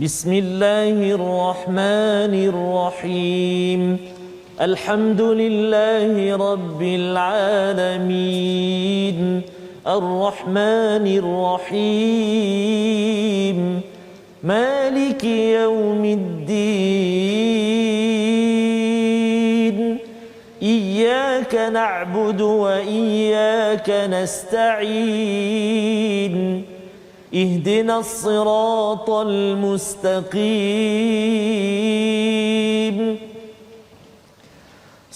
بسم الله الرحمن الرحيم الحمد لله رب العالمين الرحمن الرحيم مالك يوم الدين إياك نعبد وإياك نستعين اهدنا الصراط المستقيم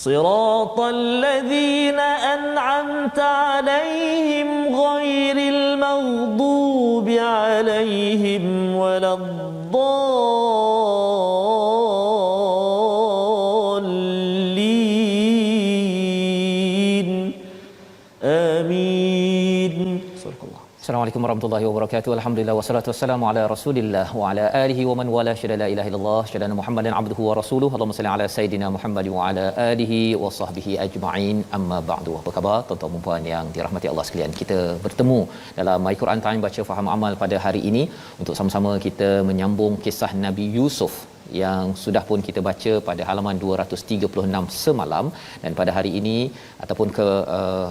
صراط الذين أنعمت عليهم غير المغضوب عليهم ولا الضالين آمين. Assalamualaikum warahmatullahi wabarakatuh. Alhamdulillah wassalatu wassalamu ala Rasulillah wa ala alihi wa man wala syada la ilaha illallah syada Muhammadan abduhu wa rasuluhu. Allahumma salli ala sayidina Muhammad wa ala alihi wa sahbihi ajma'in. Amma ba'du. Apa khabar tuan-tuan dan puan yang dirahmati Allah sekalian? Kita bertemu dalam My Quran Time baca faham amal pada hari ini untuk sama-sama kita menyambung kisah Nabi Yusuf yang sudah pun kita baca pada halaman 236 semalam, dan pada hari ini ataupun ke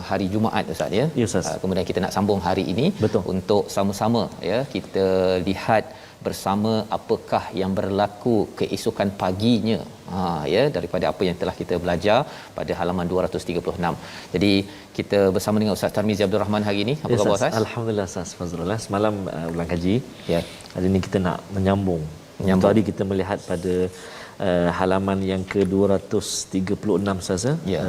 hari Jumaat Ustaz ya. Ya, Ustaz. Kemudian kita nak sambung hari ini. Betul. Untuk sama-sama ya kita lihat bersama apakah yang berlaku keesokan paginya ya daripada apa yang telah kita belajar pada halaman 236. Jadi kita bersama dengan Ustaz Tarmizi Abdul Rahman hari ini. Apa khabar Ustaz? Alhamdulillah Ustaz Fazrul. Semalam ulang kaji. Ya. Hari ini kita nak menyambung. Tadi kita melihat pada halaman yang ke-236 saja. Ya.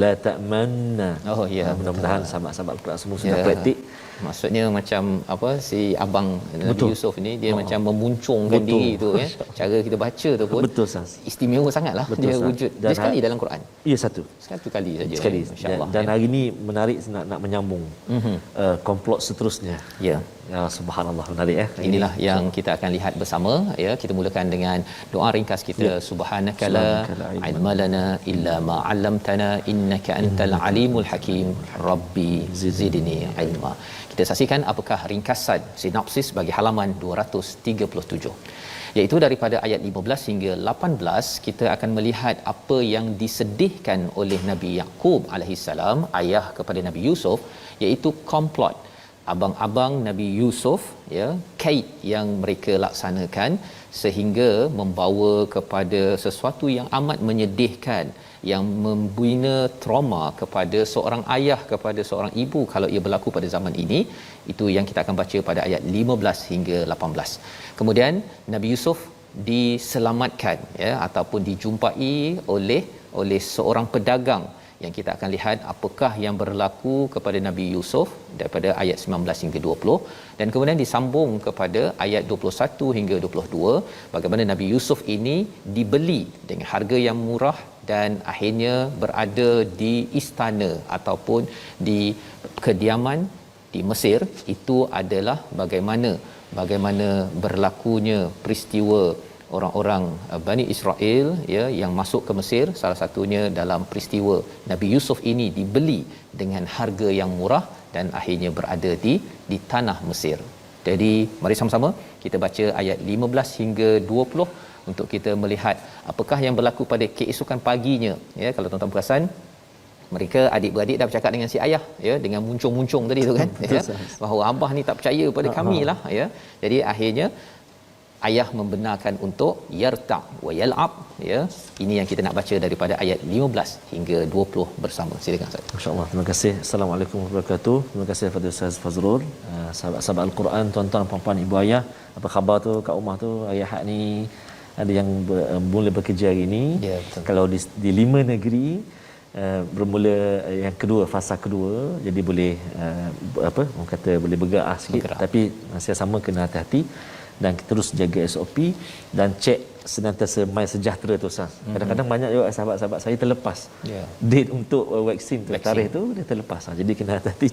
La ta'manna. Oh ya. Mudah-mudahan sahabat-sahabat Al-Quran semua sudah praktik. Maksudnya macam apa, si abang Nabi Betul. Yusuf ni dia macam memuncungkan Betul. diri tu ya. Cara kita baca tu pun Betul Ustaz. istimewa sangatlah. Betul, Dia Ustaz. wujud Dan dia sekali dalam Quran. Ya, satu. Satu kali saja. Sekali. Masya-Allah. Dan ya. hari ini menarik nak menyambung komplot seterusnya. Ya. Ya, subhanallah, menarik ya. Inilah yang kita akan lihat bersama ya. Kita mulakan dengan doa ringkas kita. Subhanaka la ilma lana illa ma 'allamtana innaka antal alimul hakim. Rabbi zidni ilma. Kita saksikan apakah ringkasan sinopsis bagi halaman 237, iaitu daripada ayat 15 hingga 18. Kita akan melihat apa yang disedihkan oleh Nabi Yaqub alaihissalam, ayah kepada Nabi Yusuf, iaitu komplot abang-abang Nabi Yusuf ya, kait yang mereka laksanakan sehingga membawa kepada sesuatu yang amat menyedihkan, yang membina trauma kepada seorang ayah, kepada seorang ibu kalau ia berlaku pada zaman ini. Itu yang kita akan baca pada ayat 15 hingga 18. Kemudian Nabi Yusuf diselamatkan ya, ataupun dijumpai oleh seorang pedagang, yang kita akan lihat apakah yang berlaku kepada Nabi Yusuf daripada ayat 19 hingga 20, dan kemudian disambung kepada ayat 21 hingga 22 bagaimana Nabi Yusuf ini dibeli dengan harga yang murah dan akhirnya berada di istana ataupun di kediaman di Mesir. Itu adalah bagaimana berlakunya peristiwa orang-orang Bani Israel ya yang masuk ke Mesir, salah satunya dalam peristiwa Nabi Yusuf ini dibeli dengan harga yang murah dan akhirnya berada di tanah Mesir. Jadi mari sama-sama kita baca ayat 15 hingga 20 untuk kita melihat apakah yang berlaku pada keesokan paginya ya. Kalau tuan-tuan perasan, mereka adik-beradik dah bercakap dengan si ayah ya, dengan muncung-muncung tadi tu kan ya, bahawa abah ni tak percaya pada kamilah ya. Jadi akhirnya ayah membenarkan untuk yarta wa yal'ab ya. Ini yang kita nak baca daripada ayat 15 hingga 20 bersama. Silakan Ustaz. Masya-Allah. Terima kasih. Assalamualaikum warahmatullahi wabarakatuh. Terima kasih kepada Ustaz Fazrul. Sahabat-sahabat Al-Quran, tuan-tuan puan-puan ibu ayah, apa khabar tu kat rumah tu? Ayah hak ni ada yang mula bekerja hari ini. Ya, betul. Kalau di 5 negeri bermula yang kedua, fasa kedua, jadi boleh orang kata boleh bergerak sikit, tapi masih sama kena hati-hati dan terus jaga SOP dan cek senantiasa My Sejahtera tu Ustaz. Kadang-kadang banyak juga sahabat-sahabat saya terlepas date untuk vaksin tu, tarikh tu dia terlepas. Jadi kena hati-hati,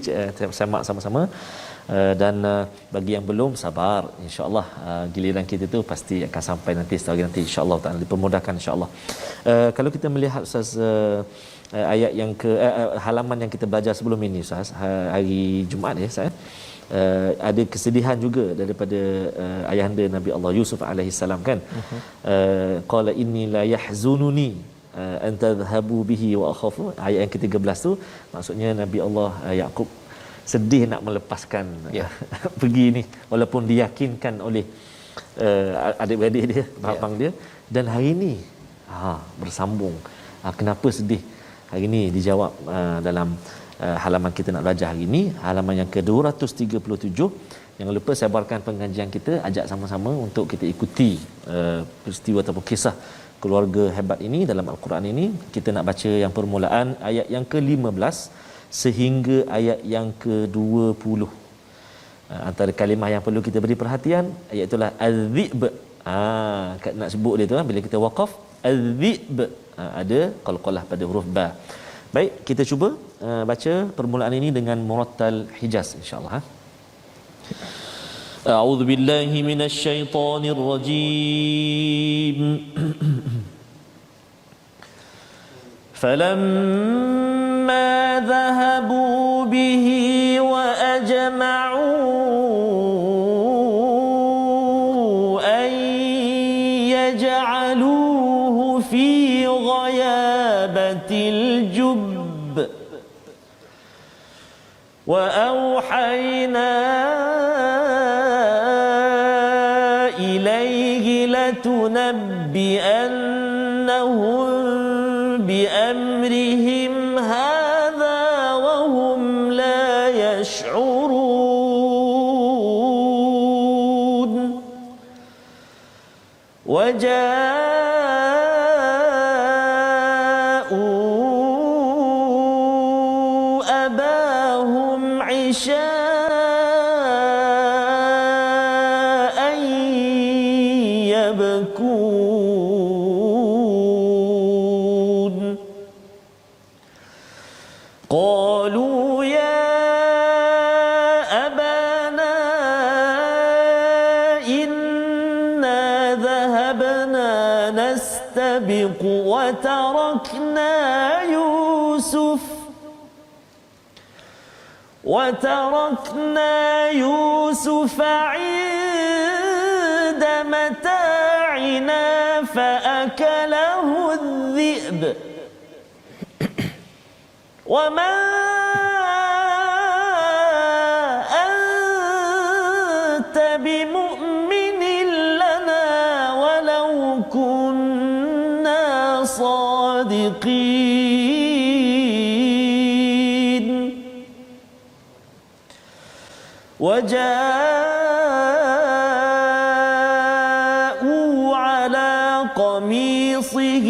semak sama-sama. Dan bagi yang belum, sabar, insya-Allah giliran kita tu pasti akan sampai nanti, setahun nanti insya-Allah taala, dipermudahkan insya-Allah. Kalau kita melihat Ustaz ayat yang ke halaman yang kita belajar sebelum ini Ustaz, hari Jumaat ya Ustaz, ada kesedihan juga daripada ayahanda Nabi Allah Yusuf alaihi salam kan. Qala inni la yahzununi an tadhhabu bihi wa akhafu, ayat yang ke-13 tu maksudnya Nabi Allah Yaqub sedih nak melepaskan pergi ni walaupun diyakinkan oleh adik-beradik dia, abang dia, dan hari ni bersambung. Kenapa sedih? Hari ni dijawab dalam halaman kita nak belajar hari ini, halaman yang ke-237. Jangan lupa sebarkan pengajian kita, ajak sama-sama untuk kita ikuti peristiwa ataupun kisah keluarga hebat ini dalam Al-Quran ini. Kita nak baca yang permulaan ayat yang ke-15 sehingga ayat yang ke-20. Antara kalimah yang perlu kita beri perhatian iaitu az-zi'b. Nak sebut dia tu bila kita waqaf, az-zi'b ada qalqalah pada huruf ba. Baik, kita cuba baca permulaan ini dengan murattal Hijaz insya-Allah. A'udzu billahi minasy syaithanir rajim. Falamma dhahabu bihi wa ajma'u an yaj'aluhu fi ghayabatil jubb wa awhayna ilayhi latunabbi'annahum bi'amrihim hadha wa hum la yash'urun. أباهم عشاء يبكون. قالوا يا أبانا إنا ذهبنا نستبق وتركنا يوسف عند متاعنا فأكله الذئب وما أنت بمؤمن لنا ولو كنا صادقين. وجاءوا على قميصه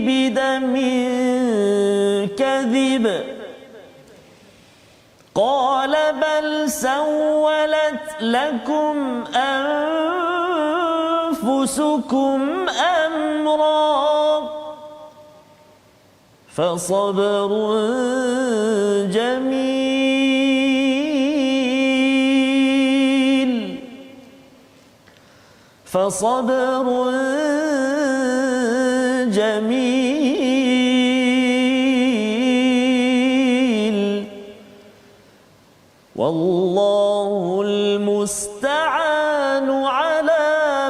بدم كذب قال بل سولت لكم أنفسكم أمرا فصبر جميل والله المستعان على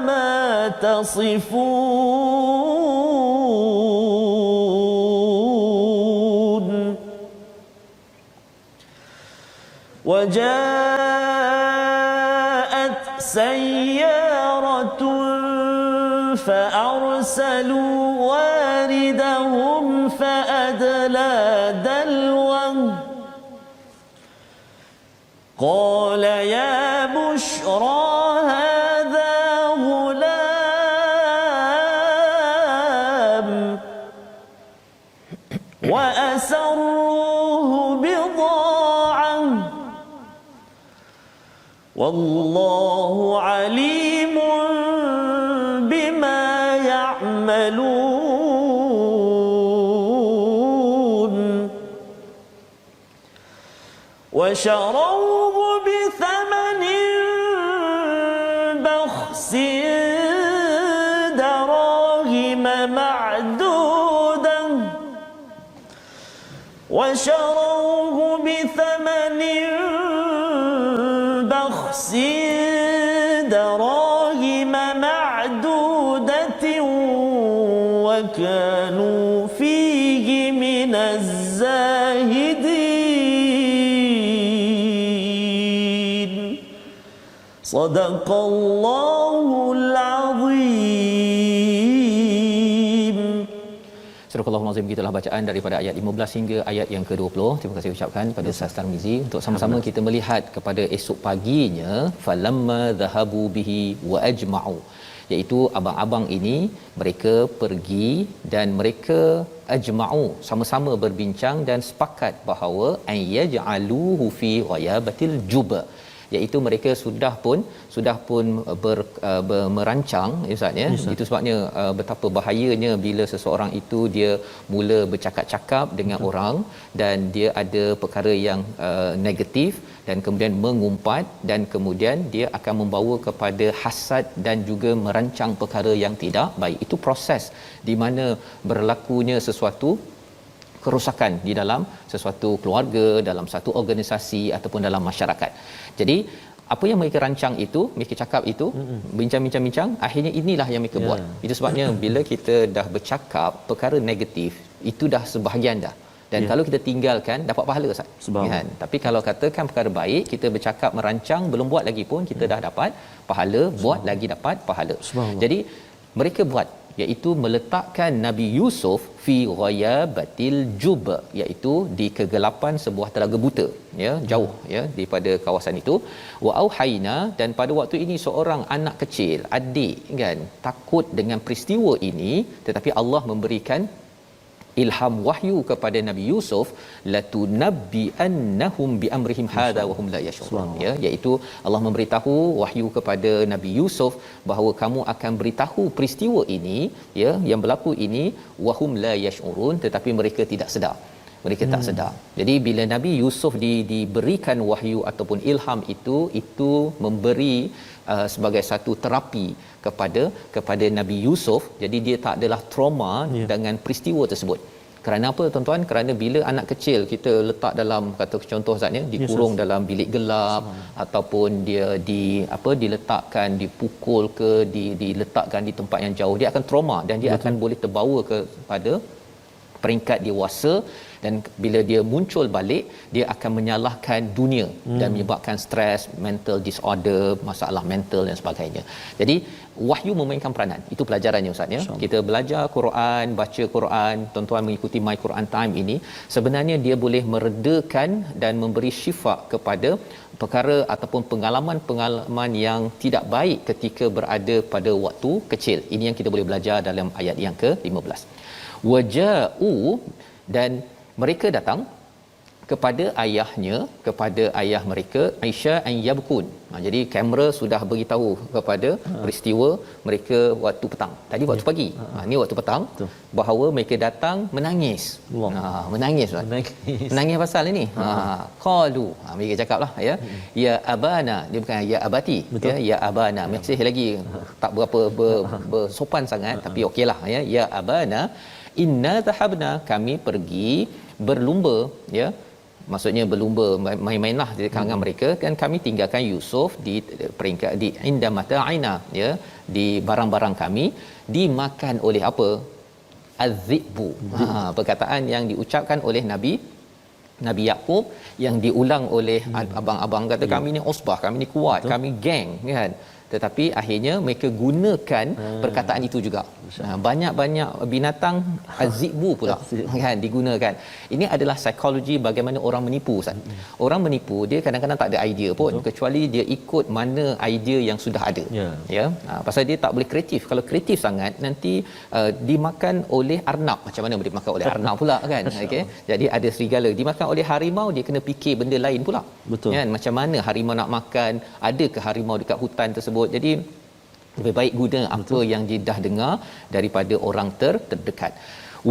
ما تصفون. وجاءت سيارة فأرسلوا واردهم فأدلى دلوه قال يا بشرى هذا غلام وأسروه بضاعة والله عليم بما يعملون. وشروه بثمن بخس دراهم معدودة دراهم معدودة وكانوا فيه من الزاهدين صدق الله العظيم. Surah Al-Azim, begitulah bacaan daripada ayat 15 hingga ayat yang ke-20. Terima kasih ucapkan pada Ustaz Tarmizi untuk sama-sama kita melihat kepada esok paginya falamma dhahabu bihi wa ajma'u, iaitu abang-abang ini mereka pergi dan mereka ajma'u sama-sama berbincang dan sepakat bahawa an yaj'aluhu fi ghayabatil juba, iaitu mereka sudah pun merancang Ustaz ya. Itu sebabnya betapa bahayanya bila seseorang itu dia mula bercakap-cakap dengan orang dan dia ada perkara yang negatif dan kemudian mengumpat dan kemudian dia akan membawa kepada hasad dan juga merancang perkara yang tidak baik. Itu proses di mana berlakunya sesuatu kerosakan di dalam sesuatu keluarga, dalam satu organisasi ataupun dalam masyarakat. Jadi apa yang mereka rancang itu, mereka cakap itu, bincang-bincang, akhirnya inilah yang mereka buat. Itu sebabnya bila kita dah bercakap perkara negatif, itu dah sebahagian dah. Dan kalau kita tinggalkan dapat pahala Ustaz. Kan? Tapi kalau katakan perkara baik, kita bercakap merancang belum buat lagi pun kita dah dapat pahala, buat lagi dapat pahala. Jadi mereka buat, iaitu meletakkan Nabi Yusuf fi ghayabatil jub, iaitu di kegelapan sebuah telaga buta, ya, jauh ya daripada kawasan itu. Wa auhayna, dan pada waktu ini seorang anak kecil, adik kan, takut dengan peristiwa ini, tetapi Allah memberikan ilham wahyu kepada Nabi Yusuf, latunabbi annahum bi amrihim hadha wa hum la yashurun, ya, iaitu Allah memberitahu wahyu kepada Nabi Yusuf bahawa kamu akan beritahu peristiwa ini, ya, yang berlaku ini, wa hum la yashurun, tetapi mereka tidak sedar. Mereka tak sedar. Jadi bila Nabi Yusuf diberikan wahyu ataupun ilham itu memberi sebagai satu terapi kepada Nabi Yusuf. Jadi dia tak adalah trauma dengan peristiwa tersebut. Kerana apa tuan-tuan? Kerana bila anak kecil kita letak dalam, kata contoh Ustaz ya, dikurung dalam bilik gelap ataupun dia diletakkan, dipukul ke, diletakkan di tempat yang jauh, dia akan trauma dan dia akan boleh terbawa kepada peringkat dewasa, dan bila dia muncul balik dia akan menyalahkan dunia dan menyebabkan stres, mental disorder, masalah mental dan sebagainya. Jadi wahyu memainkan peranan. Itu pelajarannya Ustaz ya. Kita belajar Quran, baca Quran, tuan-tuan mengikuti My Quran Time ini, sebenarnya dia boleh meredakan dan memberi syifa kepada perkara ataupun pengalaman-pengalaman yang tidak baik ketika berada pada waktu kecil. Ini yang kita boleh belajar dalam ayat yang ke-15. Waja'u, dan mereka datang kepada ayah mereka, Aisyah an yabkun. Jadi kamera sudah beritahu kepada peristiwa mereka waktu petang. Tadi waktu pagi. Ni waktu petang. Bahawa mereka datang menangis. Menangis. Menangis pasal ini. Qalu. Mereka cakaplah ya. Ya abana, dia bukan ya abati. Ya abana. Masih lagi tak berapa bersopan sangat, tapi okeylah ya. Ya abana, inna dhahabna, kami pergi berlumba, ya, maksudnya berlumba, main-mainlah di kalangan mereka, kan kami tinggalkan Yusuf di peringkat di inda mata'ina, ya, di barang-barang kami dimakan oleh apa? Az-zibu. Perkataan yang diucapkan oleh Nabi Yaqub yang diulang oleh abang-abang, kata kami ni usbah, kami ni kuat, kami geng, kan. Tetapi akhirnya mereka gunakan perkataan itu juga. Banyak-banyak binatang az-zibu pula kan digunakan. Ini adalah psikologi bagaimana orang menipu Ustaz. Orang menipu dia kadang-kadang tak ada idea pun, kecuali dia ikut mana idea yang sudah ada. Ya. Pasal dia tak boleh kreatif. Kalau kreatif sangat nanti dimakan oleh arnab. Macam mana boleh dimakan oleh arnab pula kan? Okey. Jadi ada serigala dimakan oleh harimau, dia kena fikir benda lain pula. Betul. Kan? Macam mana harimau nak makan? Ada ke harimau dekat hutan tersebut? Jadi lebih baik guna apa yang dia dah dengar daripada orang terdekat.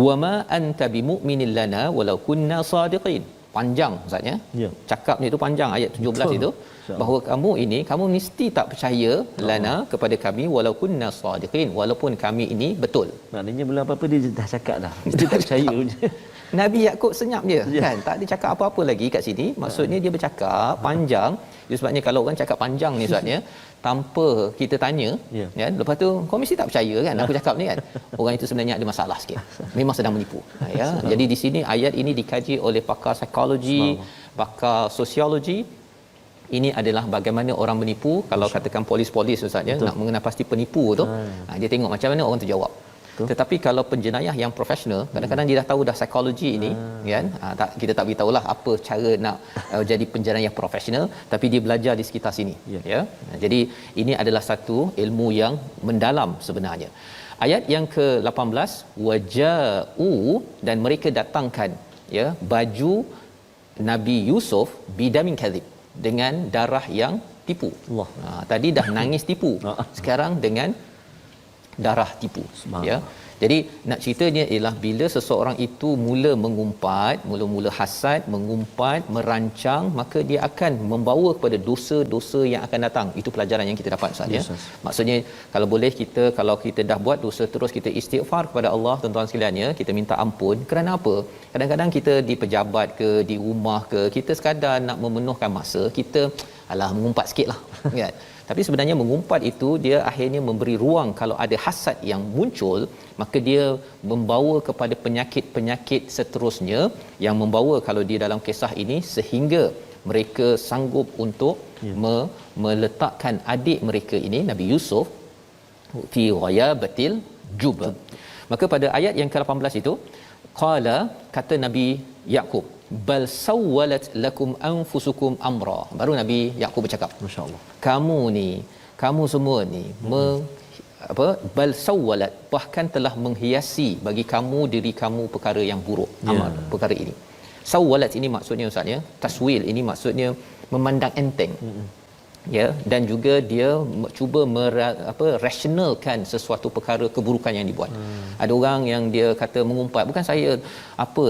Wama anta bimu'minin lana walau kunna sadiqin. Panjang Ustaz ya. Cakapnya itu panjang, ayat 17 itu, bahawa kamu mesti tak percaya lana kepada kami walau kunna sadiqin, walaupun kami ini betul. Maknanya belum apa-apa dia dah cakap dah. Dia tak percaya je. Nabi Yakub senyap je kan, tak ada cakap apa-apa lagi kat sini. Maksudnya dia bercakap panjang. Itu sebabnya kalau orang cakap panjang ni sebabnya tanpa kita tanya kan, lepas tu kau mesti tak percaya kan aku cakap ni kan, orang itu sebenarnya ada masalah sikit, memang sedang menipu ya. Jadi di sini ayat ini dikaji oleh pakar psikologi, pakar sosiologi. Ini adalah bagaimana orang menipu. Kalau katakan polis-polis ustaz ya, nak mengenal pasti penipu tu, dia tengok macam mana orang tu jawab. Tetapi kalau penjenayah yang profesional, kadang-kadang dia dah tahu dah psikologi ini kan, kita tak beritahulah apa cara nak jadi penjenayah profesional, tapi dia belajar di sekitar sini ya. Jadi ini adalah satu ilmu yang mendalam sebenarnya. Ayat yang ke-18, waja'u, dan mereka datangkan ya baju Nabi Yusuf bidamin kadhib, dengan darah yang tipu. Allah. Tadi dah nangis tipu. Sekarang dengan darah tipu. Ya. Jadi nak ceritanya ialah bila seseorang itu mula mengumpat, mula-mula hasad, mengumpat, merancang, maka dia akan membawa kepada dosa-dosa yang akan datang. Itu pelajaran yang kita dapat Ustaz ya. Maksudnya kalau boleh kalau kita dah buat dosa terus kita istighfar kepada Allah, tuan-tuan sekalian ya, kita minta ampun. Kerana apa? Kadang-kadang kita di pejabat ke, di rumah ke, kita sekadar nak memenuhkan masa, kita mengumpat sikitlah kan. Tapi sebenarnya mengumpat itu dia akhirnya memberi ruang. Kalau ada hasad yang muncul, maka dia membawa kepada penyakit-penyakit seterusnya yang membawa kalau di dalam kisah ini sehingga mereka sanggup untuk meletakkan adik mereka ini Nabi Yusuf fi ghayabatil jub. Maka pada ayat yang ke-18 itu qala, kata Nabi Yakub, bal sawwalat lakum anfusukum amra. Baru Nabi Yakub bercakap, masya-Allah, kamu semua ni bal sawwalat, bahkan telah menghiasi bagi kamu diri kamu perkara yang buruk, amal perkara ini. Sawwalat ini maksudnya ustaz ya, taswil ini maksudnya memandang enteng. Ya, dan juga dia cuba rasionalkan sesuatu perkara keburukan yang dibuat. Ada orang yang dia kata mengumpat, bukan saya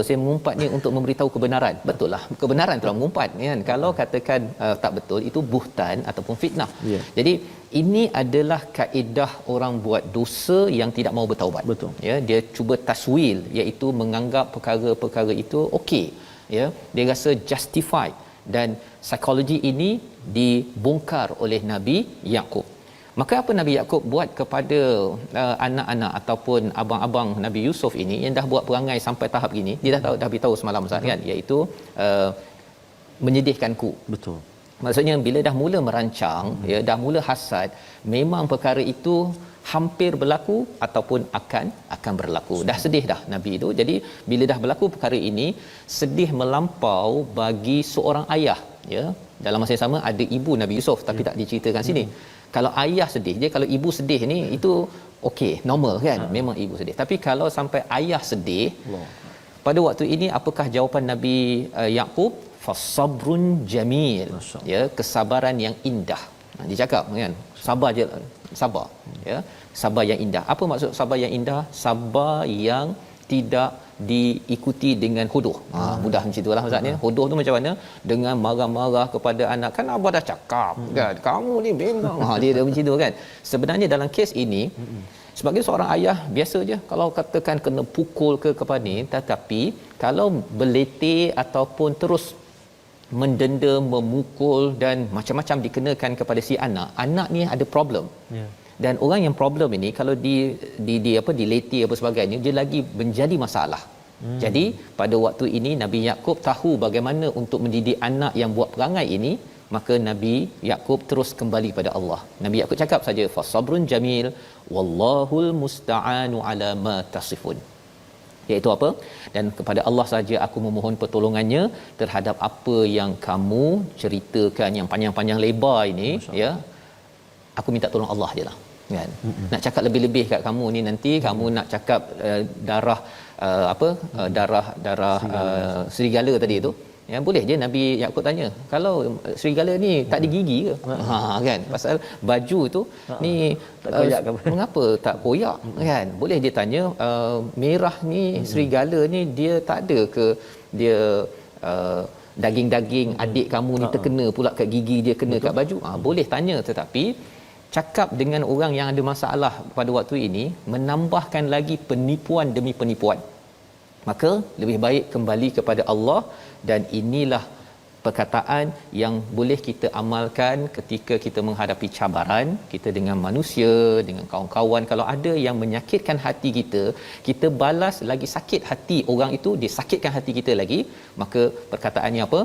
saya mengumpat ni untuk memberitahu kebenaran. Betul lah, kebenaran telah mengumpat kan. Kalau katakan tak betul, itu buhtan ataupun fitnah. Jadi ini adalah kaedah orang buat dosa yang tidak mau bertaubat. Betul. Ya, dia cuba taswil, iaitu menganggap perkara-perkara itu okey. Ya, dia rasa justified, dan psikologi ini dibongkar oleh Nabi Yakub. Maka apa Nabi Yakub buat kepada anak-anak ataupun abang-abang Nabi Yusuf ini yang dah buat perangai sampai tahap gini, dia dah beritahu semalam Ustaz kan, iaitu menyedihkanku. Betul. Maksudnya bila dah mula merancang, ya, dah mula hasad, memang perkara itu hampir berlaku ataupun akan berlaku. Dah sedih dah Nabi itu. Jadi bila dah berlaku perkara ini, sedih melampau bagi seorang ayah, ya. Dalam masa yang sama ada ibu Nabi Yusuf, tapi tak diceritakan sini. Kalau ayah sedih je, kalau ibu sedih ni itu okey, normal kan? Memang ibu sedih. Tapi kalau sampai ayah sedih, pada waktu ini apakah jawapan Nabi Yakub? Fasabrun jamil. Ya, kesabaran yang indah. Dia cakap kan, sabar je, sabar, ya, sabar yang indah. Apa maksud sabar yang indah? Sabar yang tidak diikuti dengan hodoh. Mudah macam itulah maksudnya. Hodoh tu macam mana? Dengan marah-marah kepada anak, kan abah dah cakap kan, kamu ni memang dia macam tu kan. Sebenarnya dalam kes ini, sebagai seorang ayah biasa je kalau katakan kena pukul ke kepada ni, tetapi kalau berletih ataupun terus mendenda, memukul dan macam-macam dikenakan kepada si anak ni ada problem. Dan orang yang problem ini kalau diletih apa sebagainya, dia lagi menjadi masalah. Jadi pada waktu ini Nabi Yakub tahu bagaimana untuk mendidik anak yang buat perangai ini, maka Nabi Yakub terus kembali pada Allah. Nabi Yakub cakap saja, fasabrun jamil wallahul musta'anu ala ma tasifun. Iaitu apa? Dan kepada Allah saja aku memohon pertolongannya terhadap apa yang kamu ceritakan yang panjang-panjang lebar ini, ya. Aku minta tolong Allah je lah kan. Nak cakap lebih-lebih kat kamu ni, nanti kamu nak cakap darah serigala tadi tu, ya, boleh je Nabi Yakub tanya, kalau serigala ni tak ada gigi ke? Kan, pasal baju tu ni mengapa tak koyak kan? Boleh dia tanya, merah ni serigala ni dia tak ada ke dia daging-daging adik kamu ni terkena pula kat gigi dia, kena kat baju? Boleh tanya. Tetapi cakap dengan orang yang ada masalah pada waktu ini menambahkan lagi penipuan demi penipuan. maka lebih baik kembali kepada Allah. Dan inilah perkataan yang boleh kita amalkan ketika kita menghadapi cabaran kita dengan manusia, dengan kawan-kawan. Kalau ada yang menyakitkan hati kita, kita balas lagi sakit hati orang itu, dia sakitkan hati kita lagi, maka perkataannya apa?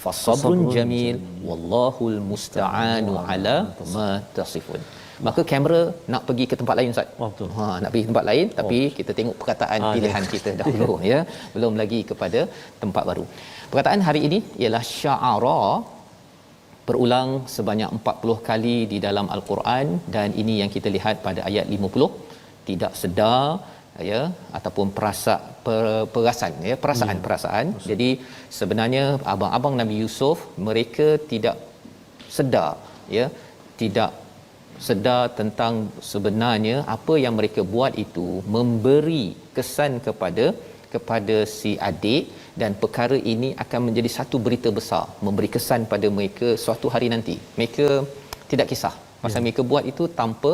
Fasabrun jamil wallahul musta'anu ala ma tasifun. Maka kamera nak pergi ke tempat lain Ustaz. Betul. Nak pergi ke tempat lain, tapi kita tengok perkataan pilihan kita dahulu ya. Belum lagi kepada tempat baru. Perkataan hari ini ialah sya'ara, berulang sebanyak 40 kali di dalam Al-Quran, dan ini yang kita lihat pada ayat 50. Tidak sedar ya, ataupun perasaan. Jadi sebenarnya abang-abang Nabi Yusuf mereka tidak sedar ya, tidak sedar tentang sebenarnya apa yang mereka buat itu memberi kesan kepada si adik, dan perkara ini akan menjadi satu berita besar, memberi kesan pada mereka suatu hari nanti. Mereka tidak kisah pasal mereka buat itu tanpa,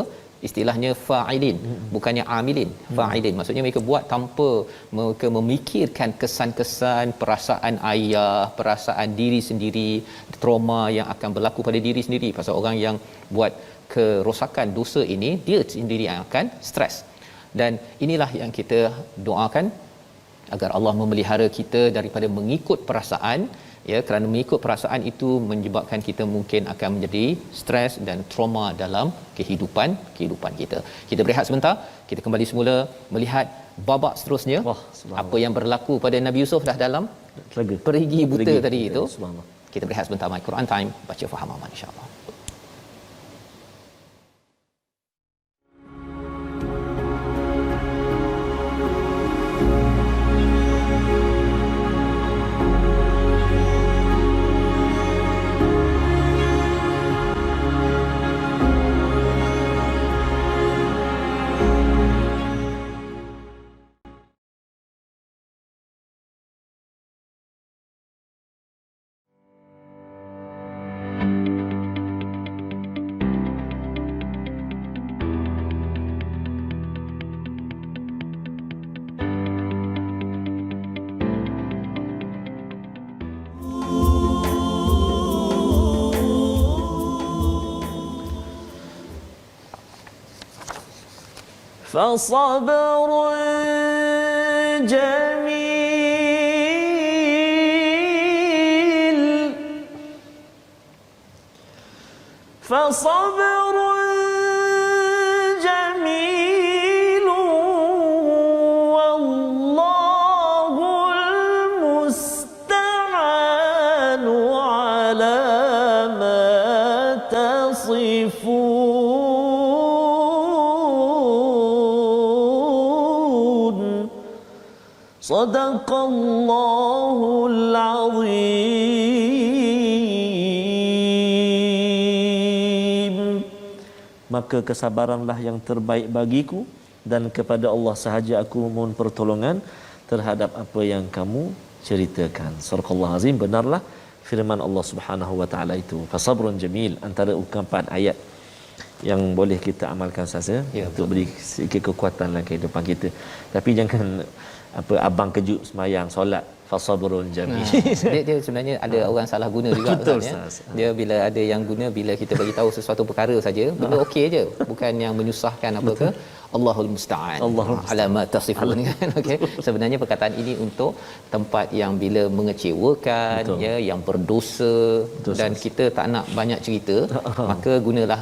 istilahnya fa'ilin, bukannya amilin, fa'ilin. Maksudnya mereka buat tanpa mereka memikirkan kesan-kesan perasaan ayah, perasaan diri sendiri, trauma yang akan berlaku pada diri sendiri. Pasal orang yang buat kerosakan dosa ini, dia sendiri yang akan stres. Dan inilah yang kita doakan, agar Allah memelihara kita daripada mengikut perasaan ya, kerana mengikut perasaan itu menyebabkan kita mungkin akan menjadi stres dan trauma dalam kehidupan kita. Kita berehat sebentar, kita kembali semula melihat babak seterusnya. Apa yang berlaku pada Nabi Yusuf dah dalam perigi buta tadi itu. Kita berehat sebentar. My Quran Time, baca faham aman insya-Allah. فصبر جميل فصبر جميل والله المستعان على ما تصفون صدق الله العظيم. Maka kesabaranlah yang terbaik bagiku, dan kepada Allah sahaja aku mohon pertolongan terhadap apa yang kamu ceritakan. Surah Azim. Benarlah firman Allah Subhanahu wa taala itu. Fasabrun jamil, antara ungkapan ayat yang boleh kita amalkan saja untuk beri sedikit kekuatan dalam kehidupan kita. Tapi jangan abang kejut semayang solat fasabrun jamil. Dia sebenarnya ada orang salah guna juga. Betul, Ustaz, ya. Dia bila ada yang guna, bila kita bagi tahu sesuatu perkara saja, benda okey je, bukan yang menyusahkan apa ke. Allahul musta'an ala ma tasifun kan. Okey, sebenarnya perkataan ini untuk tempat yang bila mengecewakan, ya, yang berdosa. Betul, dan kita tak nak banyak cerita, maka gunalah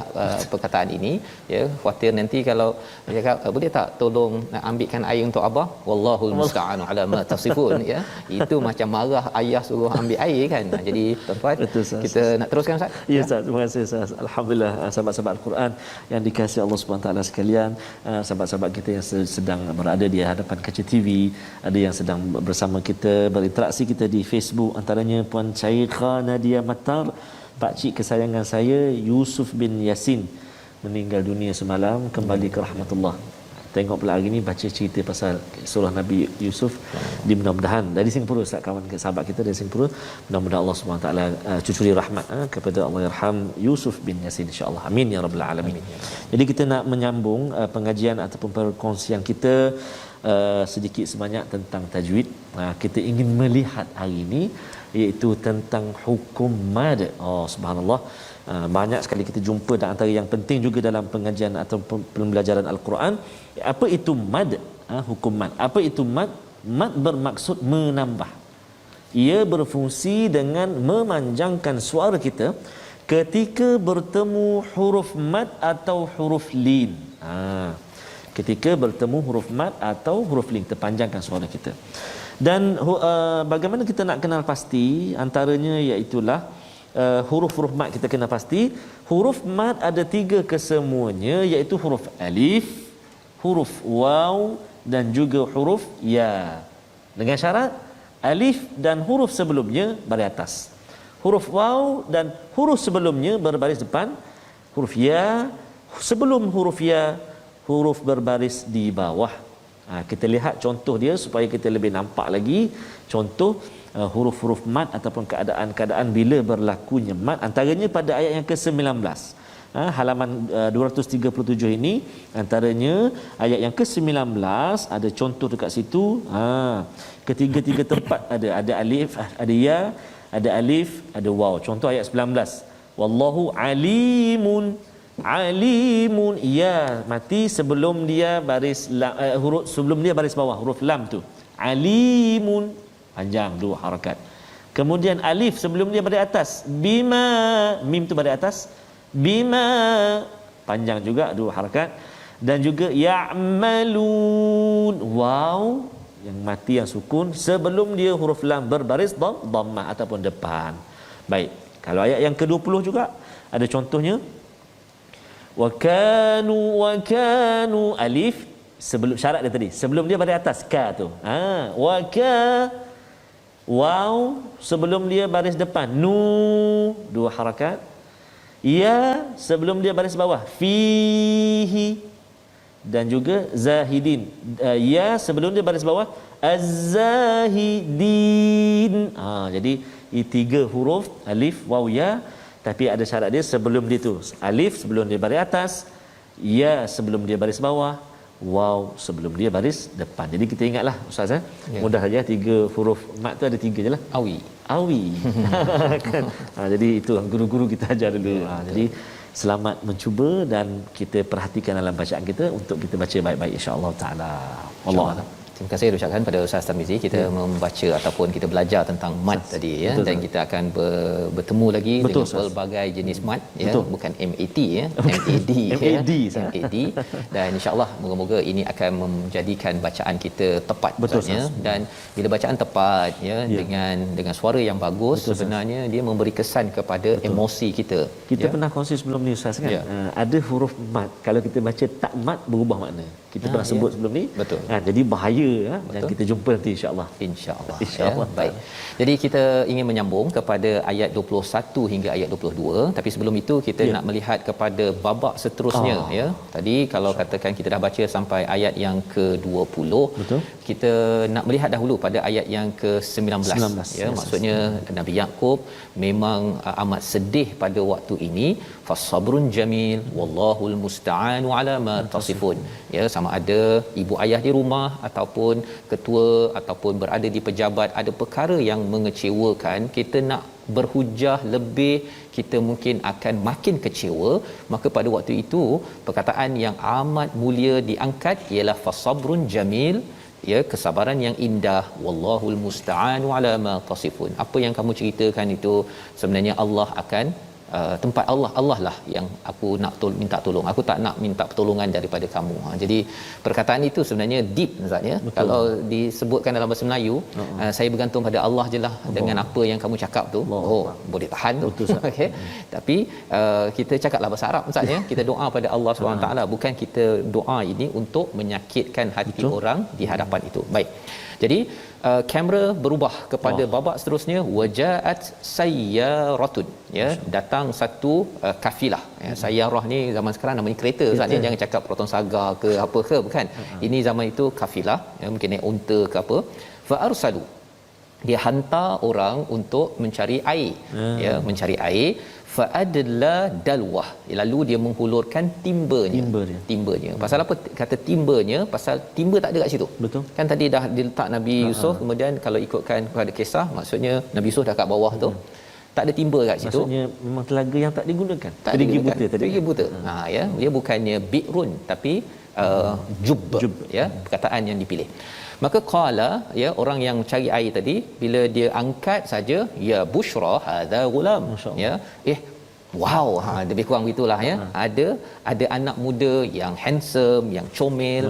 perkataan ini, ya. Khuatir nanti kalau dia cakap boleh tak tolong nak ambilkan air untuk abah, wallahul musta'an ala ma tasifun, ya. Itu macam marah ayah suruh ambil air kan. Jadi tuan-tuan, kita nak teruskan Ustaz. Ya Ustaz, terima kasih Ustaz. Alhamdulillah, sahabat-sahabat Al-Quran yang dikasihi Allah Subhanahu taala sekalian, sahabat-sahabat kita yang sedang berada di hadapan kaca TV, ada yang sedang bersama kita, berinteraksi kita di Facebook, antaranya Puan Syaikha Nadia Matar, pak cik kesayangan saya Yusuf bin Yasin meninggal dunia semalam, kembali ke rahmatullah. tengok pula hari ni baca cerita pasal surah Nabi Yusuf di mudah-mudahan dari Singapura, Ustaz, kawan sahabat kita dari Singapura, mudah-mudahan Allah Subhanahu taala cucuri rahmat kepada Allahyarham Yusuf bin Yasin, insya-Allah, amin ya rabbal alamin. Jadi kita nak menyambung pengajian ataupun perkongsian kita sedikit sebanyak tentang tajwid. Kita ingin melihat hari ini iaitu tentang hukum mad. Oh, subhanallah, banyak sekali kita jumpa, dan antara yang penting juga dalam pengajian atau pembelajaran Al-Quran, apa itu mad, hukum mad. Apa itu mad? Mad bermaksud menambah. Ia berfungsi dengan memanjangkan suara kita ketika bertemu huruf mad atau huruf lin. Ketika bertemu huruf mad atau huruf lin, terpanjangkan suara kita. Dan bagaimana kita nak kenal pasti antaranya, iaitulah huruf-huruf mad kita kena pasti. Huruf mad ada 3 kesemuanya, iaitu huruf alif, huruf waw dan juga huruf ya. Dengan syarat alif dan huruf sebelumnya baris atas, huruf waw dan huruf sebelumnya berbaris depan, huruf ya sebelum huruf ya huruf berbaris di bawah. Kita lihat contoh dia supaya kita lebih nampak lagi contoh huruf-huruf mad ataupun keadaan-keadaan bila berlakunya mad. Antaranya pada ayat yang ke-19, halaman 237 ini, antaranya ayat yang ke-19 ada contoh dekat situ. Ketiga-tiga tempat ada alif, ada ya, ada alif, ada waw. Contoh ayat 19, wallahu alimun, ya mati sebelum dia baris huruf sebelum dia baris bawah, huruf lam tu. Alimun panjang 2 harakat. Kemudian alif sebelum dia baris atas, bima, mim tu baris atas, bima panjang juga 2 harakat. Dan juga ya'malun, waw yang mati yang sukun sebelum dia huruf lam berbaris dhammah ataupun depan. Baik, kalau ayat yang ke-20 juga ada contohnya, wa kanu alif sebelum syarat dia tadi, sebelum dia baris atas ka tu, wa ka, waw sebelum dia baris depan, nu 2 harakat, ya sebelum dia baris bawah, fihi, dan juga zahidin, ya sebelum dia baris bawah, az-zahidin. Jadi ini 3 huruf alif waw ya, tapi ada syarat dia sebelum dia tu, alif sebelum dia baris atas, ya sebelum dia baris bawah, waw sebelum dia baris depan. Jadi kita ingatlah Ustaz, mudah saja 3 huruf mat tu ada 3 je lah. Awi kan? Jadi itu guru-guru kita ajar dulu. Jadi selamat mencuba dan kita perhatikan dalam bacaan kita untuk kita baca baik-baik, insya-Allah taala. Allah a'lam. Terima kasih ucapkan pada Ustaz Tarmizi. Kita membaca ataupun kita belajar tentang mad tadi, ya. Betul, dan kita akan bertemu lagi dengan pelbagai jenis mad, ya. Bukan MAT, ya. MAD, MAD. Dan insya-Allah moga-moga ini akan menjadikan bacaan kita tepat, ya. Dan bila bacaan tepat, ya, dengan suara yang bagus, sebenarnya dia memberi kesan kepada emosi kita. Kita pernah kongsi sebelum ni Ustaz, kan? Ada huruf mad, kalau kita baca tak mad berubah makna. Kita pernah sebut sebelum ni. Betul. Jadi bahaya, dan kita jumpa nanti insya-Allah. Insya-Allah. Baik. Jadi kita ingin menyambung kepada ayat 21 hingga ayat 22, tapi sebelum itu kita nak melihat kepada babak seterusnya, ya. Tadi kalau katakan kita dah baca sampai ayat yang ke-20, kita nak melihat dahulu pada ayat yang ke-19, ya. Maksudnya Nabi Yaqub memang amat sedih pada waktu ini. Fasabrun jamil wallahul musta'anu ala ma tasifun, ya. Sama ada ibu ayah di rumah ataupun ketua ataupun berada di pejabat, ada perkara yang mengecewakan, kita nak berhujah lebih, kita mungkin akan makin kecewa. Maka pada waktu itu perkataan yang amat mulia diangkat ialah fasabrun jamil, ya, kesabaran yang indah, wallahul musta'anu ala ma tasifun. Apa yang kamu ceritakan itu sebenarnya Allah akan tempat Allah lah yang aku nak minta tolong. Aku tak nak minta pertolongan daripada kamu. Jadi perkataan itu sebenarnya deep, Ustaz, ya. Kalau disebutkan dalam bahasa Melayu, saya bergantung pada Allah je lah dengan apa yang kamu cakap tu. Boleh tahan tu. Okey. Tapi kita cakaplah bahasa Arab, Ustaz, ya. Kita doa pada Allah SWT, bukan kita doa ini untuk menyakitkan hati orang di hadapan itu. Baik. Jadi kamera berubah kepada babak seterusnya, wajaat sayyaratun, ya, datang satu kafilah, ya. Sayyarah ni zaman sekarang namanya kereta, Ustaz, jangan cakap Proton Saga ke apa ke, bukan. Ini zaman itu kafilah, ya, mungkin naik unta ke apa. Fa arsalu, dia hantar orang untuk mencari air, ya, mencari air. Fa adla dalwah, lalu dia menghulurkan timbanya. Pasal apa kata timbanya? Pasal timba tak ada kat situ. Betul. Kan tadi dah diletak Nabi Yusuf, kemudian kalau ikutkan kepada kisah, maksudnya Nabi Yusuf dah kat bawah tu, tak ada timba kat situ. Maksudnya memang telaga yang tak digunakan. Perigi buta tadi. Perigi buta. Ya, dia bukannya bi'run tapi jub, ya, perkataan yang dipilih. Maka qala, ya, orang yang cari air tadi, bila dia angkat saja, ya bushra hadza gulam, ya, wow, lebih kurang begitulah, ya. Ada anak muda yang handsome, yang comel.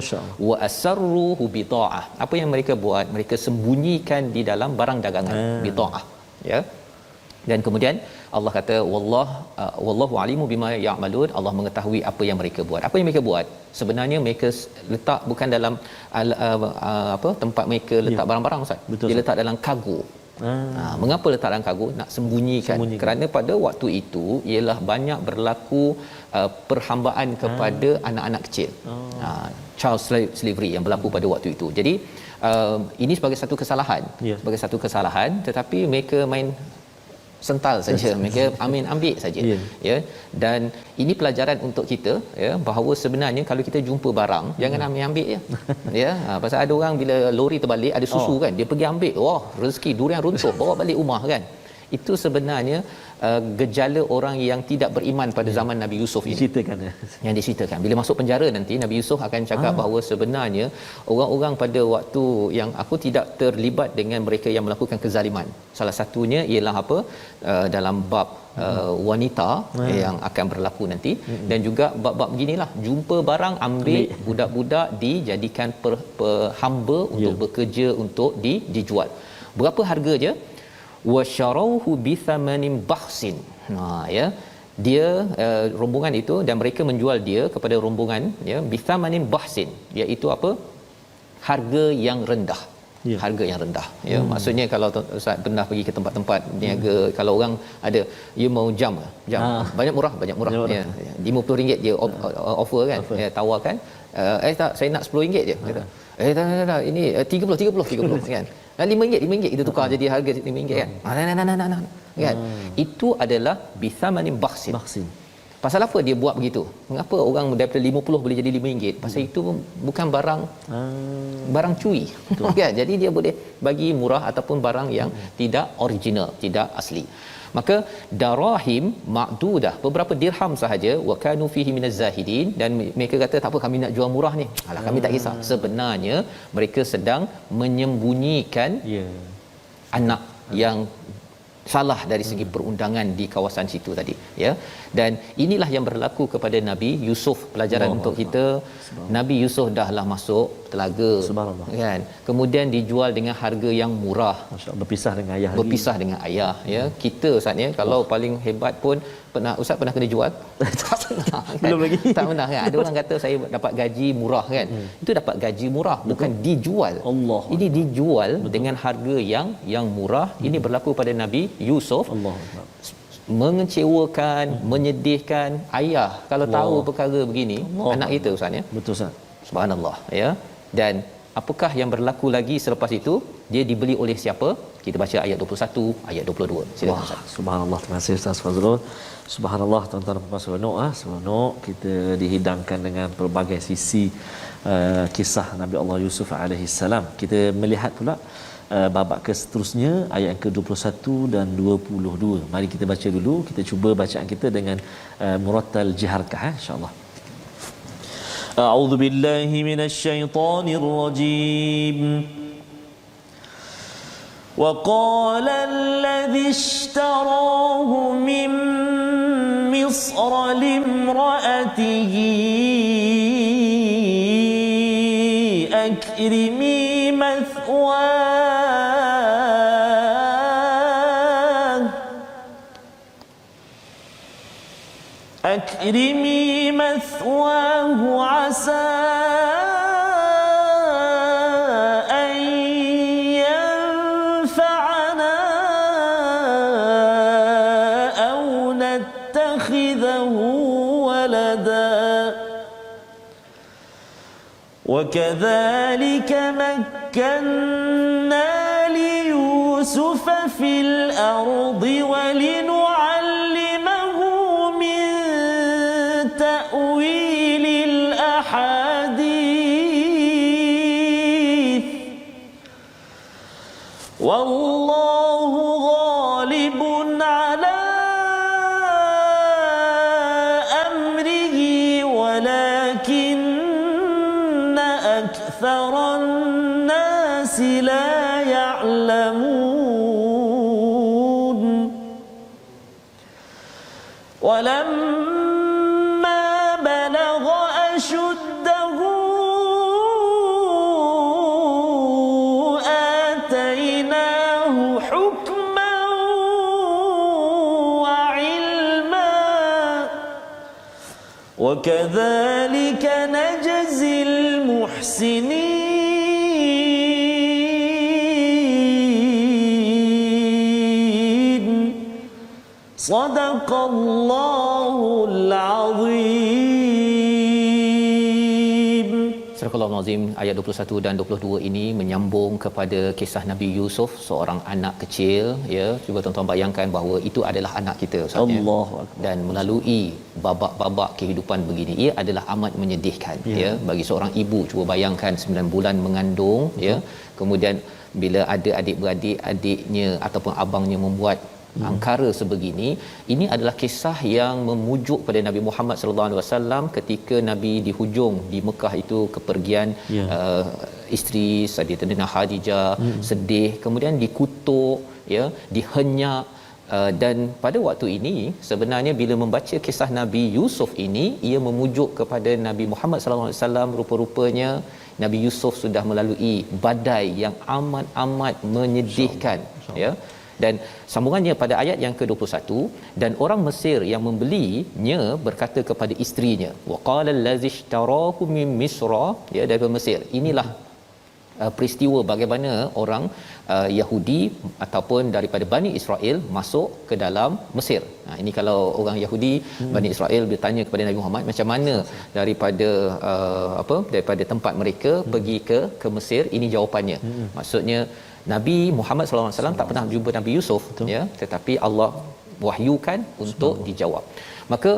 Wa asarruhu bida'ah. Apa yang mereka buat? Mereka sembunyikan di dalam barang dagangan, bida'ah, ya. Dan kemudian Allah kata wallahu alimu bima ya'malun, Allah mengetahui apa yang mereka buat. Apa yang mereka buat? Sebenarnya mereka letak bukan dalam tempat mereka letak barang-barang, Ustaz. Dia letak dalam kargo. Mengapa letak dalam kargo? Nak sembunyikan. Kerana pada waktu itu ialah banyak berlaku perhambaan kepada anak-anak kecil. Child slavery yang berlaku pada waktu itu. Jadi ini sebagai satu kesalahan, tetapi mereka main sental saja, mereka ambil saja, ya. Dan ini pelajaran untuk kita, ya, bahawa sebenarnya kalau kita jumpa barang, jangan ambil je, ya. Pasal ada orang bila lori terbalik ada susu, kan, dia pergi ambil, wah, rezeki durian runtuh, bawa balik rumah, kan. Itu sebenarnya gejala orang yang tidak beriman pada zaman Nabi Yusuf ini. Yang diceritakan. Bila masuk penjara nanti, Nabi Yusuf akan cakap bahawa sebenarnya orang-orang pada waktu yang aku tidak terlibat dengan mereka yang melakukan kezaliman. Salah satunya ialah apa? Dalam bab wanita yang akan berlaku nanti, dan juga bab-bab beginilah, jumpa barang ambil, budak-budak dijadikan hamba untuk bekerja untuk dijual. Berapa harga je? Washarauhu bithamanin bahsin. Ya, dia rombongan itu, dan mereka menjual dia kepada rombongan, ya, bithamanin bahsin, iaitu apa? Harga yang rendah. Harga yang rendah, ya. Maksudnya kalau Ustaz pernah pergi ke tempat-tempat niaga, kalau orang ada, you mau jam banyak murah, ya, RM50 dia offer, kan, ya, tawarkan, tak, saya nak RM10 je, kata. Tak, ini 30 kan. RM5 kita tukar jadi harga RM5, kan. Nah. Kan? Itu adalah bithamanin bahsin. Pasal apa dia buat begitu? Mengapa orang daripada RM50 boleh jadi RM5? Pasal itu bukan barang curi. Kan? Jadi dia boleh bagi murah ataupun barang yang tidak original, tidak asli. Maka darahim ma'dudah, beberapa dirham sahaja, wa kanu fihi minaz zahidin, dan mereka kata tak apa, kami nak jual murah ni. Alah, kami tak kisah. Sebenarnya mereka sedang menyembunyikan anak yang salah dari segi perundangan di kawasan situ tadi, ya. Dan inilah yang berlaku kepada Nabi Yusuf. Pelajaran untuk kita, Nabi Yusuf dahlah masuk telaga, kan, kemudian dijual dengan harga yang murah, berpisah dengan ayah ya. Kita, Ustaz, ya, kalau paling hebat pun Ustaz pernah kena jual. Tak pernah, kan? Belum lagi. Tak pernah, kan? Ada orang kata saya dapat gaji murah, kan. Itu dapat gaji murah, bukan dijual. Ini dijual dengan harga yang murah. Ini berlaku pada Nabi Yusuf. Mengecewakan, menyedihkan ayah kalau tahu perkara begini, anak kita, Ustaz, ya. Betul, Ustaz. Subhanallah, ya. Dan apakah yang berlaku lagi selepas itu? Dia dibeli oleh siapa? Kita baca ayat 21, ayat 22. Silakan, Ustaz. Subhanallah, terima kasih Ustaz Fazrul. Subhanallah, tuan-tuan dan puan-puan, seronok kita dihidangkan dengan pelbagai sisi kisah Nabi Allah Yusuf alaihi salam. Kita melihat pula babak ke seterusnya, ayat yang ke-21 dan 22. Mari kita baca dulu, kita cuba bacaan kita dengan murattal jiharkah, insya-Allah. A'udzu billahi minasyaitonir rajim. وقال الذي اشتراه من مصر لامرأته أكرمي مثواه عسى أن له ولدا وكذلك مكنا ليوسف في الأرض ولنعلمه من تأويل الأحاديث والله غالب على أمره ولكن أكثر الناس لا يعلمون ولما بلغ أشده آتيناه حكما وعلما وكذلك نجزي المحسنين صدق الله العظيم. Surah Al-Azim ayat 21 dan 22 ini menyambung kepada kisah Nabi Yusuf, seorang anak kecil, ya. Cuba tuan-tuan bayangkan bahawa itu adalah anak kita, Ustaz, ya. Dan melalui babak-babak kehidupan begini, ia adalah amat menyedihkan, ya, bagi seorang ibu. Cuba bayangkan 9 bulan mengandung, ya. Kemudian bila ada adik-beradik, adiknya ataupun abangnya membuat angkara sebegini. Ini adalah kisah yang memujuk pada Nabi Muhammad sallallahu alaihi wasallam ketika Nabi di hujung di Mekah itu kepergian isteri Sayyidatina Khadijah, sedih, kemudian dikutuk, ya, dihenyak. Dan pada waktu ini sebenarnya bila membaca kisah Nabi Yusuf ini, ia memujuk kepada Nabi Muhammad sallallahu alaihi wasallam. Rupa-rupanya Nabi Yusuf sudah melalui badai yang amat menyedihkan, ya. Dan sambungannya pada ayat yang ke-21, dan orang Mesir yang membelinya berkata kepada isterinya, waqala allazi ishtarahu min misra, ya, dari Mesir. Inilah peristiwa bagaimana orang Yahudi ataupun daripada Bani Israel masuk ke dalam Mesir. Ini kalau orang Yahudi Bani Israel bertanya kepada Nabi Muhammad macam mana daripada daripada tempat mereka pergi ke Mesir, ini jawapannya. Maksudnya Nabi Muhammad sallallahu alaihi wasallam tak pernah jumpa Nabi Yusuf, ya, tetapi Allah wahyukan untuk dijawab. Maka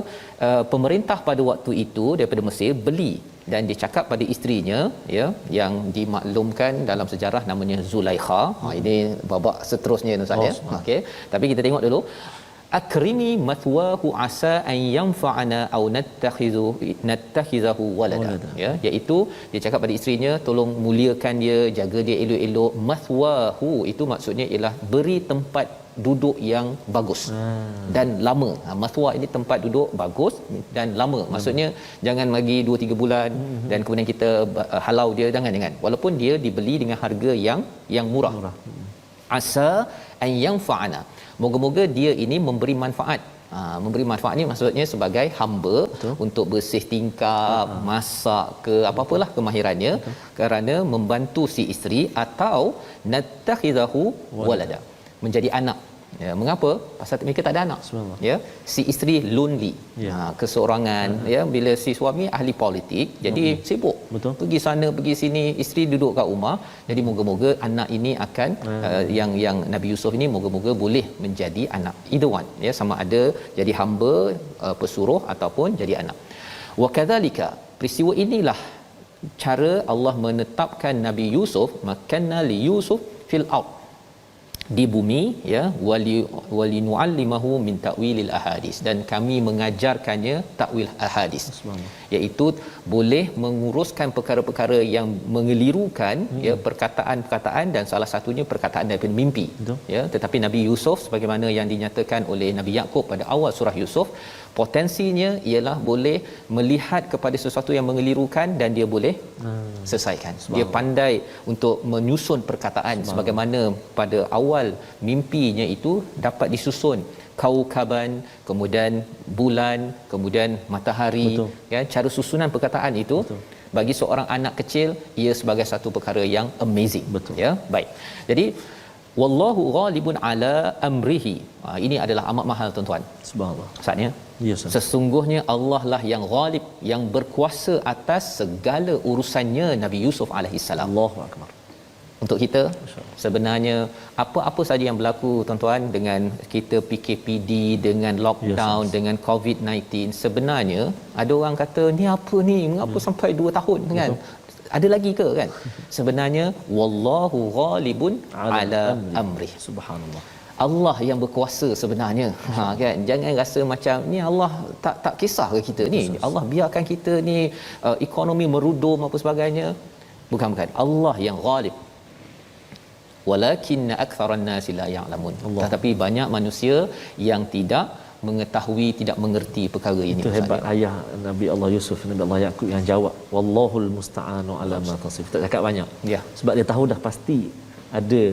pemerintah pada waktu itu daripada Mesir beli, dan dia cakap pada isterinya, ya, yang dimaklumkan dalam sejarah namanya Zulaikha. Ini babak seterusnya, Ustaz, ya. Okey, tapi kita tengok dulu. Akrimi mathwahu asa an yanfa'ana aw nattakhizahu walada, ya, iaitu dia cakap pada isterinya, tolong muliakan dia, jaga dia elok-elok. Mathwahu itu maksudnya ialah beri tempat duduk yang bagus dan lama. Mathwa ini tempat duduk bagus dan lama. Maksudnya jangan bagi 2-3 bulan dan kemudian kita halau dia, jangan. Walaupun dia dibeli dengan harga yang murah. Asa an yanfa'ana, moga-moga dia ini memberi manfaat. Memberi manfaat ni maksudnya sebagai hamba. Betul. Untuk bersih tingkap, masak ke apa-apalah kemahirannya. Betul. Kerana membantu si isteri, atau nattakhizahu walada, menjadi anak. Ya, mengapa? Pasal mereka tak ada anak. Ya, si isteri lonely, keseorangan, ya, bila si suami ahli politik, jadi sibuk. Betul. Pergi sana pergi sini, isteri duduk kat rumah. Jadi moga-moga anak ini akan yang Nabi Yusuf ini moga-moga boleh menjadi anak. Either one, ya, sama ada jadi hamba, pesuruh ataupun jadi anak. Wa kadzalika, peristiwa inilah cara Allah menetapkan Nabi Yusuf, makanna li Yusuf fil ard, di bumi, ya, wali nuallimahu min ta'wilil ahadis, dan kami mengajarkannya takwil ahadis, iaitu boleh menguruskan perkara-perkara yang mengelirukan, ya, perkataan-perkataan, dan salah satunya perkataan daripada mimpi. Betul. Ya, tetapi Nabi Yusuf sebagaimana yang dinyatakan oleh Nabi Yaqub pada awal surah Yusuf, potensinya ialah boleh melihat kepada sesuatu yang mengelirukan dan dia boleh selesaikan. Dia pandai untuk menyusun perkataan sebagaimana pada awal mimpinya itu dapat disusun kaukaban, kemudian bulan, kemudian matahari. Betul. Ya, cara susunan perkataan itu. Betul. Bagi seorang anak kecil ia sebagai satu perkara yang amazing. Betul. Ya, baik. Jadi wallahu ghalibun ala amrihi. Ini adalah amat mahal, tuan-tuan. Subhanallah. Maksudnya Ya, Ustaz. Sesungguhnya Allah lah yang ghalib, yang berkuasa atas segala urusannya Nabi Yusuf alaihissalam. Allahu akbar. Untuk kita sebenarnya apa-apa saja yang berlaku tuan-tuan dengan kita PKPD, dengan lockdown, dengan COVID-19, sebenarnya ada orang kata ni apa ni, mengapa sampai 2 tahun kan? Ada lagi ke kan? Sebenarnya wallahu ghalibun ala amri. Subhanallah. Allah yang berkuasa sebenarnya. Kan, jangan rasa macam ni Allah tak kisah ke kita ni. Allah biarkan kita ni ekonomi merudum apa sebagainya. Bukan. Allah yang ghalib. Walakinna aktharan nasi la ya'lamun. Tetapi banyak manusia yang tidak mengetahui, tidak mengerti perkara ini. Itu hebat ayah Nabi Allah Yusuf, Nabi Allah Yaqub yang jawab wallahul musta'anu ala ma tasif. Tak cakap banyak. Ya. Sebab dia tahu dah pasti ada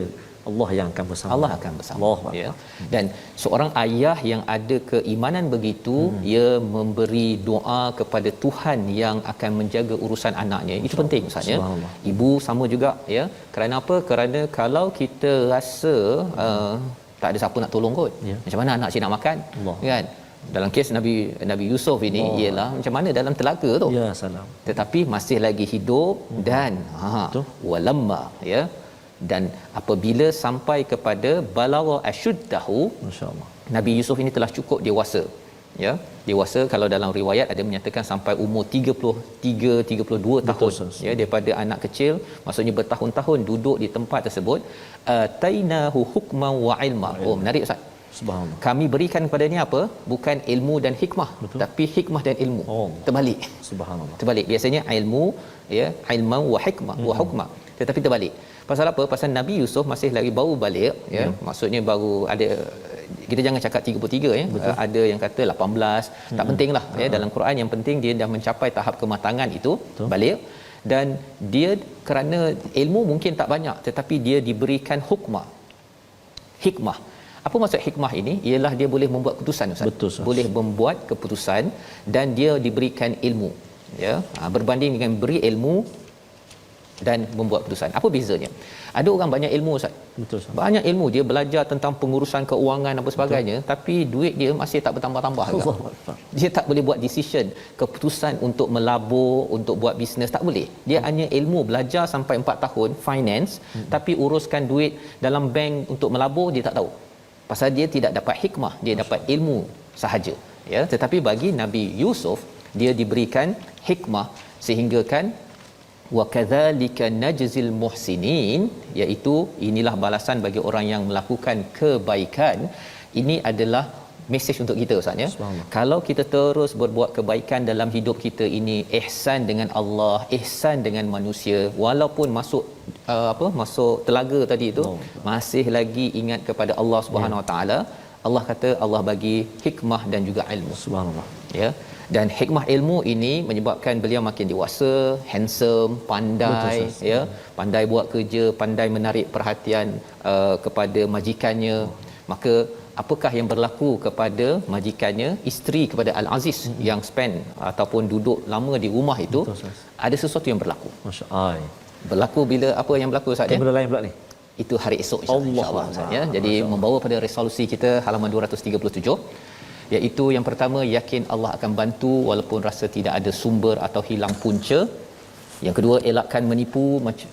Allah yang akan bersama. Allah akan bersama. Allah. Ya. Dan seorang ayah yang ada keimanan begitu, ia memberi doa kepada Tuhan yang akan menjaga urusan anaknya. Itu penting Ustaz ya. Ibu sama juga ya. Kerana apa? Kerana kalau kita rasa tak ada siapa nak tolong kot. Ya. Macam mana anak cik nak makan? Allah. Kan? Dalam kes Nabi Yusuf ini ialah macam mana dalam telaga tu. Ya, salam. Tetapi masih lagi hidup dan walamma ya. Dan apabila sampai kepada balagha asyuddahu, masyaallah, Nabi Yusuf ini telah cukup dewasa ya. Dewasa kalau dalam riwayat ada menyatakan sampai umur 33-32 tahun ya, daripada anak kecil, maksudnya bertahun-tahun duduk di tempat tersebut. Tainahu hukman wa ilma. Oh, menarik Ustaz. Subhanallah. Kami berikan kepadanya apa? Bukan ilmu dan hikmah. Betul. Tapi hikmah dan ilmu. Terbalik. Subhanallah. Terbalik. Biasanya ilmu ya, ilman wa hikmah wa hukmah. Tetapi terbalik. Pasal apa? Pasal Nabi Yusuf masih lagi baru balik ya. Maksudnya baru ada, kita jangan cakap 33 ya. Ada yang kata 18. Tak pentinglah ya, dalam Quran yang penting dia dah mencapai tahap kematangan itu. Betul. Balik. Dan dia kerana ilmu mungkin tak banyak, tetapi dia diberikan hikmah. Apa maksud hikmah ini? Ialah dia boleh membuat keputusan Ustaz. Betul, Ustaz. Boleh membuat keputusan dan dia diberikan ilmu ya. Berbanding dengan beri ilmu dan membuat keputusan. Apa bezanya? Ada orang banyak ilmu Ustaz. Betul, Ustaz. Banyak ilmu, dia belajar tentang pengurusan keuangan apa sebagainya, tapi duit dia masih tak bertambah-tambah juga. Dia tak boleh buat decision, keputusan untuk melabur, untuk buat bisnes, tak boleh. Dia hanya ilmu, belajar sampai 4 tahun finance, tapi uruskan duit dalam bank untuk melabur dia tak tahu. Pasal dia tidak dapat hikmah, dia dapat ilmu sahaja ya. Tetapi bagi Nabi Yusuf, dia diberikan hikmah sehingga kan wa kadzalika najzil muhsinin, iaitu inilah balasan bagi orang yang melakukan kebaikan. Ini adalah mesej untuk kita Ustaz ya. Kalau kita terus berbuat kebaikan dalam hidup kita ini, ihsan dengan Allah, ihsan dengan manusia, walaupun masuk masuk telaga tadi itu, masih lagi ingat kepada Allah Subhanahu Wa Taala. Allah kata Allah bagi hikmah dan juga ilmu. Subhanallah. Ya. Dan hikmah ilmu ini menyebabkan beliau makin dewasa, handsome, pandai. Betul, ya, pandai buat kerja, pandai menarik perhatian kepada majikannya. Maka apakah yang berlaku kepada majikannya, isteri kepada Al-Aziz yang spend ataupun duduk lama di rumah itu? Betul, ada sesuatu yang berlaku. Masya-Allah. Berlaku bila apa yang berlaku Ustaz ya? Benda lain pula ni. Itu hari esok insya-Allah Ustaz ya. Jadi membawa pada resolusi kita halaman 237, iaitu yang pertama, yakin Allah akan bantu walaupun rasa tidak ada sumber atau hilang punca. Yang kedua, elakkan menipu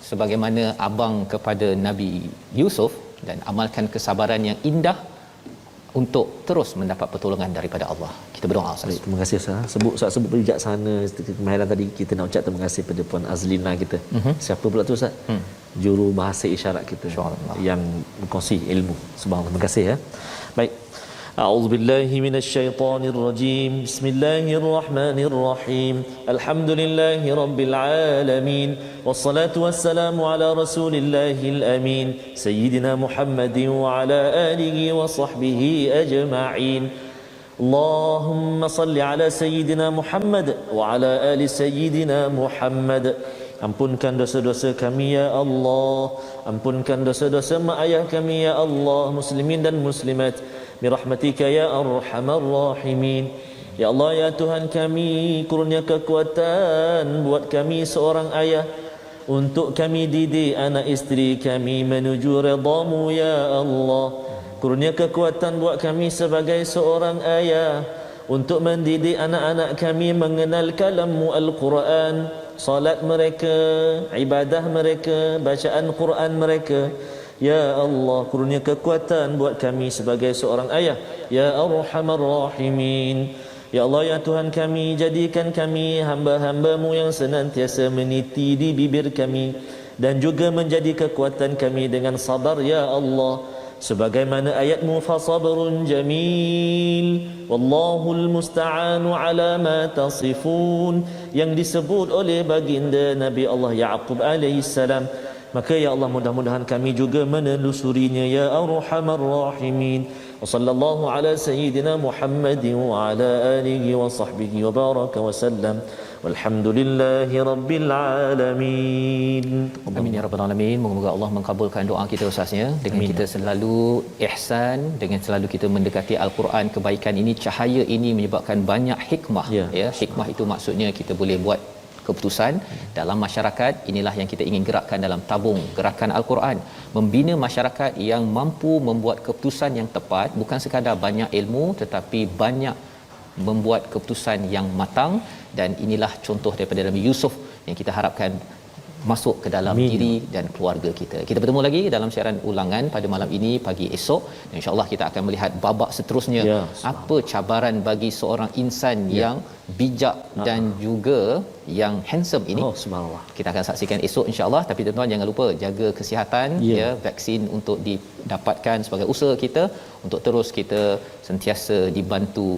sebagaimana abang kepada Nabi Yusuf, dan amalkan kesabaran yang indah untuk terus mendapat pertolongan daripada Allah. Kita berdoa Ustaz. Terima kasih Ustaz. Sebut bijaksana, kemahiran tadi, kita nak ucap terima kasih pada Puan Azlina kita. Siapa pula tu Ustaz? Juru bahasa isyarat kita yang berkongsi ilmu. Subhanallah. Terima kasih ya. Baik. أعوذ بالله من الشيطان الرجيم بسم الله الرحمن الرحيم الحمد لله رب العالمين والصلاة والسلام على رسول الله الأمين سيدنا محمد وعلى آله وصحبه أجمعين اللهم صل على سيدنا محمد وعلى آل سيدنا محمد. Ampunkan dosa-dosa kami ya Allah, ampunkan dosa-dosa mak ayah kami ya Allah, muslimin dan muslimat, birahmatika ya arhamar rahimin. Ya Allah ya Tuhan kami, kurnia kekuatan buat kami seorang ayah, untuk kami didik anak isteri kami menuju redamu ya Allah. Kurnia kekuatan buat kami sebagai seorang ayah, untuk mendidik anak-anak kami mengenal kalam-Mu Al-Quran, salat mereka, ibadah mereka, bacaan Quran mereka. Ya Allah, kurnia kekuatan buat kami sebagai seorang ayah. Ya Arhamar Rahimin. Ya Allah, ya Tuhan kami, jadikan kami hamba-hamba-Mu yang senantiasa meniti di bibir kami dan juga menjadi kekuatan kami dengan sabar, ya Allah. Sebagaimana ayat-Mu, fasabrun jamil wallahul musta'anu ala ma tasifun, yang disebut oleh baginda Nabi Allah Yaqub alaihi salam. Maka ya Allah, mudah-mudahan kami juga menelusurinya, ya Arhamar Rahimin. Wa sallallahu ala sayyidina Muhammadin wa ala alihi wa sahbihi wa baraka wa sallam. Walhamdulillahi rabbil alamin. Amin ya rabbal alamin. Moga-moga Allah mengabulkan doa kita Ustaznya, dengan kita selalu ihsan, dengan selalu kita mendekati al-Quran, kebaikan ini, cahaya ini menyebabkan banyak hikmah. Ya, hikmah itu maksudnya kita boleh buat keputusan dalam masyarakat. Inilah yang kita ingin gerakkan dalam tabung gerakan Al-Quran, membina masyarakat yang mampu membuat keputusan yang tepat, bukan sekadar banyak ilmu tetapi banyak membuat keputusan yang matang. Dan inilah contoh daripada Nabi Yusuf yang kita harapkan masuk ke dalam diri dan keluarga kita. Kita bertemu lagi dalam siaran ulangan pada malam ini, pagi esok, dan insya-Allah kita akan melihat babak seterusnya, apa cabaran bagi seorang insan yang bijak dan juga yang handsome ini. Subhanallah. Kita akan saksikan esok insya-Allah. Tapi tuan-tuan jangan lupa jaga kesihatan, ya, vaksin untuk didapatkan sebagai usaha kita untuk terus kita sentiasa dibantu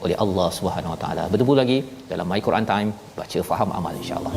oleh Allah Subhanahu Wa Taala. Bertemu lagi dalam My Quran Time, baca faham amal insya-Allah.